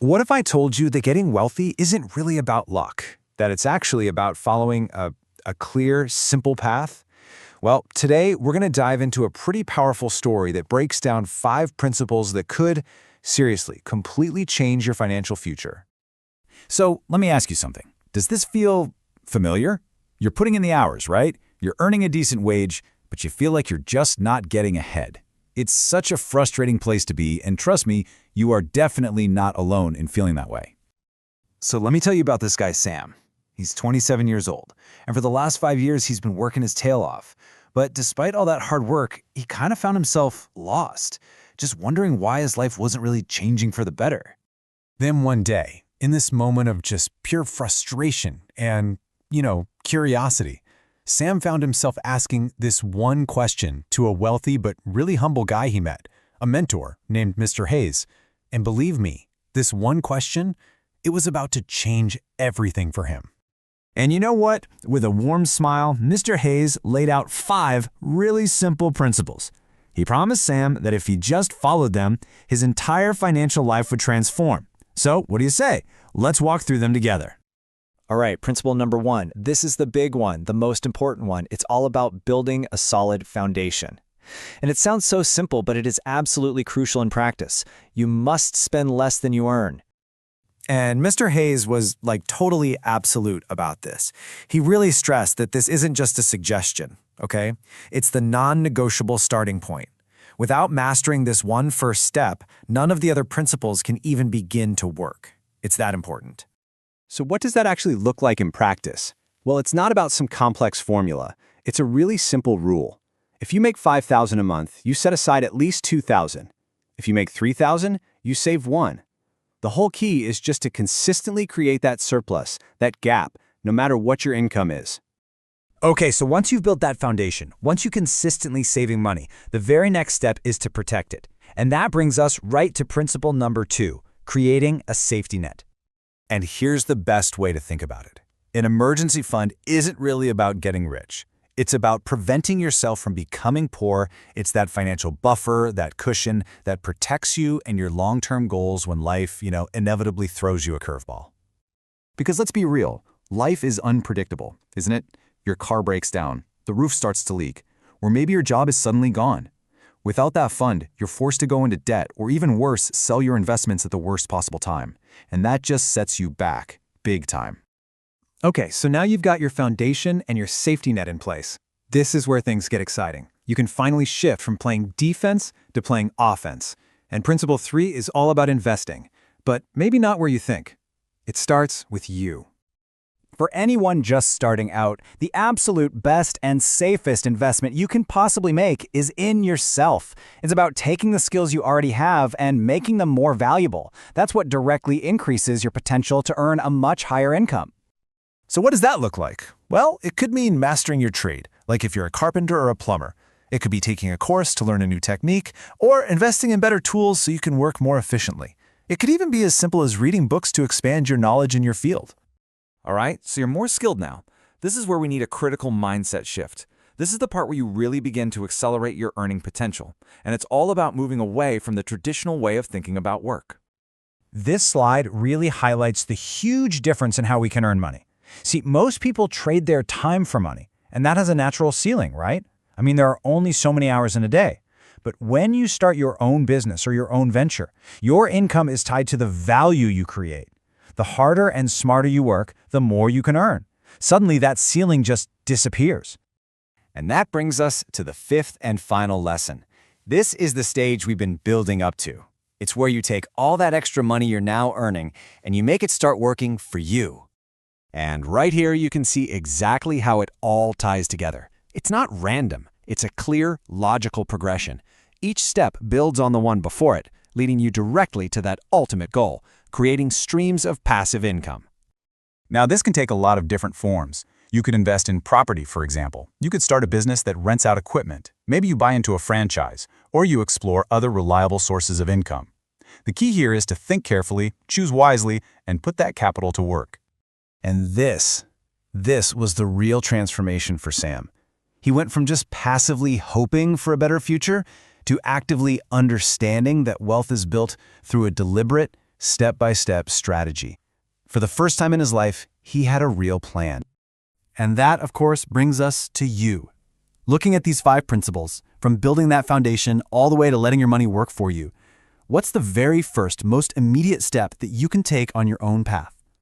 What if I told you that getting wealthy isn't really about luck, that it's actually about following a clear, simple path? Well, today we're going to dive into a pretty powerful story that breaks down 5 principles that could, seriously, completely change your financial future. So let me ask you something. Does this feel familiar? You're putting in the hours, right? You're earning a decent wage, but you feel like you're just not getting ahead. It's such a frustrating place to be, and trust me, you are definitely not alone in feeling that way. So let me tell you about this guy, Sam. He's 27 years old, and for the last 5 years he's been working his tail off. But despite all that hard work, he kind of found himself lost, just wondering why his life wasn't really changing for the better. Then one day, in this moment of just pure frustration and, curiosity, Sam found himself asking this one question to a wealthy but really humble guy he met, a mentor named Mr. Hayes. And believe me, this one question, it was about to change everything for him. And you know what? With a warm smile, Mr. Hayes laid out 5 really simple principles. He promised Sam that if he just followed them, his entire financial life would transform. So, what do you say? Let's walk through them together. All right, principle number 1. This is the big one, the most important one. It's all about building a solid foundation. And it sounds so simple, but it is absolutely crucial in practice. You must spend less than you earn. And Mr. Hayes was totally absolute about this. He really stressed that this isn't just a suggestion, okay? It's the non-negotiable starting point. Without mastering this one first step, none of the other principles can even begin to work. It's that important. So what does that actually look like in practice? Well, it's not about some complex formula. It's a really simple rule. If you make $5,000 a month, you set aside at least $2,000. If you make $3,000, you save $1,000. The whole key is just to consistently create that surplus, that gap, no matter what your income is. Okay, so once you've built that foundation, once you're consistently saving money, the very next step is to protect it. And that brings us right to principle number 2, creating a safety net. And here's the best way to think about it. An emergency fund isn't really about getting rich. It's about preventing yourself from becoming poor. It's that financial buffer, that cushion that protects you and your long-term goals when life, inevitably throws you a curveball. Because let's be real, life is unpredictable, isn't it? Your car breaks down, the roof starts to leak, or maybe your job is suddenly gone. Without that fund, you're forced to go into debt or even worse, sell your investments at the worst possible time. And that just sets you back, big time. Okay, so now you've got your foundation and your safety net in place. This is where things get exciting. You can finally shift from playing defense to playing offense. And principle 3 is all about investing, but maybe not where you think. It starts with you. For anyone just starting out, the absolute best and safest investment you can possibly make is in yourself. It's about taking the skills you already have and making them more valuable. That's what directly increases your potential to earn a much higher income. So what does that look like? Well, it could mean mastering your trade, like if you're a carpenter or a plumber. It could be taking a course to learn a new technique, or investing in better tools so you can work more efficiently. It could even be as simple as reading books to expand your knowledge in your field. All right, so you're more skilled now. This is where we need a critical mindset shift. This is the part where you really begin to accelerate your earning potential, and it's all about moving away from the traditional way of thinking about work. This slide really highlights the huge difference in how we can earn money. See, most people trade their time for money, and that has a natural ceiling, right? I mean, there are only so many hours in a day. But when you start your own business or your own venture, your income is tied to the value you create. The harder and smarter you work, the more you can earn. Suddenly, that ceiling just disappears. And that brings us to the 5th and final lesson. This is the stage we've been building up to. It's where you take all that extra money you're now earning and you make it start working for you. And right here, you can see exactly how it all ties together. It's not random. It's a clear, logical progression. Each step builds on the one before it, leading you directly to that ultimate goal, creating streams of passive income. Now, this can take a lot of different forms. You could invest in property, for example. You could start a business that rents out equipment. Maybe you buy into a franchise, or you explore other reliable sources of income. The key here is to think carefully, choose wisely, and put that capital to work. And this was the real transformation for Sam. He went from just passively hoping for a better future to actively understanding that wealth is built through a deliberate, step-by-step strategy. For the first time in his life, he had a real plan. And that, of course, brings us to you. Looking at these 5 principles, from building that foundation all the way to letting your money work for you, what's the very first, most immediate step that you can take on your own path?